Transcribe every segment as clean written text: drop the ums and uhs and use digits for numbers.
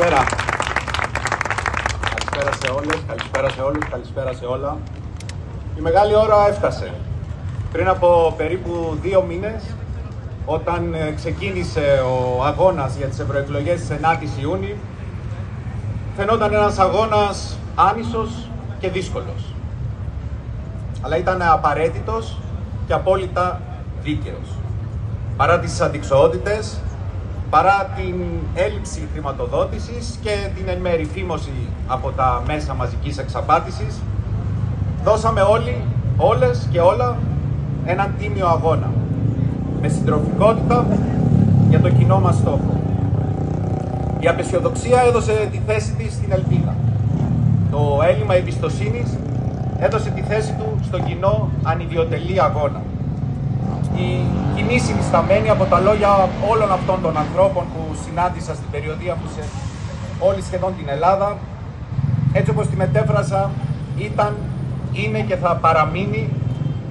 Καλησπέρα. Καλησπέρα σε όλες, καλησπέρα σε όλους, καλησπέρα σε όλα. Η μεγάλη ώρα έφτασε. Πριν από περίπου 2 μήνες, όταν ξεκίνησε ο αγώνας για τις ευρωεκλογές της 9ης Ιούνιου, φαινόταν ένας αγώνας άνισος και δύσκολος. Αλλά ήταν απαραίτητος και απόλυτα δίκαιος. Παρά τις αντιξοότητες, παρά την έλλειψη χρηματοδότησης και την εν μέρει φήμωση από τα μέσα μαζικής εξαπάτησης, δώσαμε όλοι, όλες και όλα έναν τίμιο αγώνα, με συντροφικότητα για το κοινό μας στόχο. Η απεσιοδοξία έδωσε τη θέση της στην ελπίδα. Το έλλειμμα εμπιστοσύνης έδωσε τη θέση του στον κοινό ανιδιοτελή αγώνα. Η κοινή συνισταμένη από τα λόγια όλων αυτών των ανθρώπων που συνάντησα στην περιοδία μου σε όλη σχεδόν την Ελλάδα, έτσι όπως τη μετέφρασα, ήταν, είναι και θα παραμείνει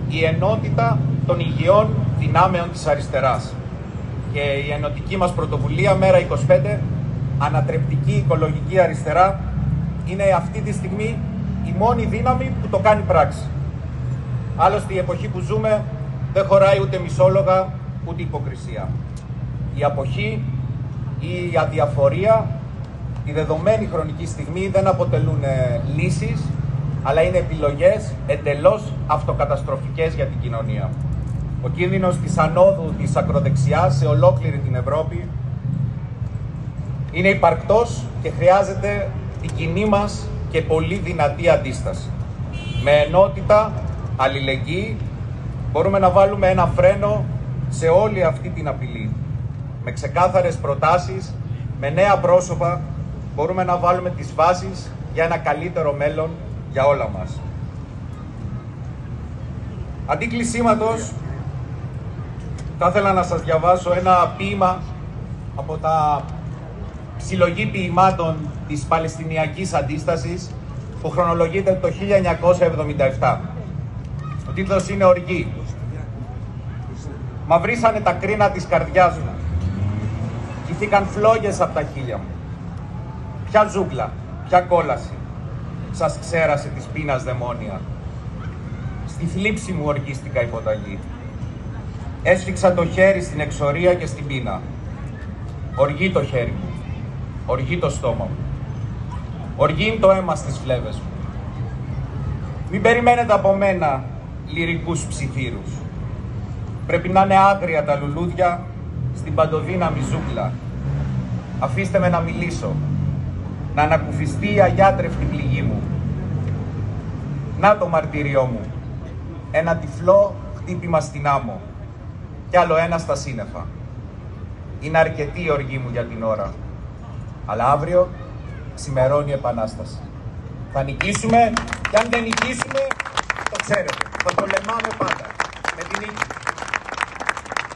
η ενότητα των υγιών δυνάμεων της αριστεράς. Και η ενωτική μας πρωτοβουλία Μέρα 25, ανατρεπτική οικολογική αριστερά, είναι αυτή τη στιγμή η μόνη δύναμη που το κάνει πράξη. Άλλωστε η εποχή που ζούμε δεν χωράει ούτε μισόλογα, ούτε υποκρισία. Η αποχή ή η αδιαφορία, τη δεδομένη χρονική στιγμή δεν αποτελούν λύσεις, αλλά είναι επιλογές εντελώς αυτοκαταστροφικές για την κοινωνία. Ο κίνδυνος της ανόδου της ακροδεξιάς σε ολόκληρη την Ευρώπη είναι υπαρκτός και χρειάζεται την κοινή μας και πολύ δυνατή αντίσταση. Με ενότητα, αλληλεγγύη, μπορούμε να βάλουμε ένα φρένο σε όλη αυτή την απειλή. Με ξεκάθαρες προτάσεις, με νέα πρόσωπα, μπορούμε να βάλουμε τις βάσεις για ένα καλύτερο μέλλον για όλα μας. Αντί κλεισίματος, θα ήθελα να σας διαβάσω ένα ποίημα από τα συλλογή ποιημάτων της Παλαιστινιακής Αντίστασης που χρονολογείται το 1977. Ο τίτλος είναι «Οργή». Μαυρίσανε τα κρίνα της καρδιάς μου. Κηθήκαν φλόγες από τα χείλια μου. Ποια ζούγκλα, ποια κόλαση σας ξέρασε της πείνας δαιμόνια. Στη θλίψη μου οργίστηκα υποταγή. Έσφιξα το χέρι στην εξορία και στην πείνα. Οργή το χέρι μου, οργή το στόμα μου. Οργή είναι το αίμα στις φλέβες μου. Μην περιμένετε από μένα λυρικούς ψιθύρους. Πρέπει να είναι άγρια τα λουλούδια στην παντοδύναμη ζούγκλα. Αφήστε με να μιλήσω, να ανακουφιστεί η αγιάτρευτη πληγή μου. Να το μαρτύριό μου, ένα τυφλό χτύπημα στην άμμο κι άλλο ένα στα σύννεφα. Είναι αρκετή η οργή μου για την ώρα, αλλά αύριο ξημερώνει η Επανάσταση. Θα νικήσουμε και αν δεν νικήσουμε, το ξέρετε, θα πολεμάμε πάντα με την νίκη.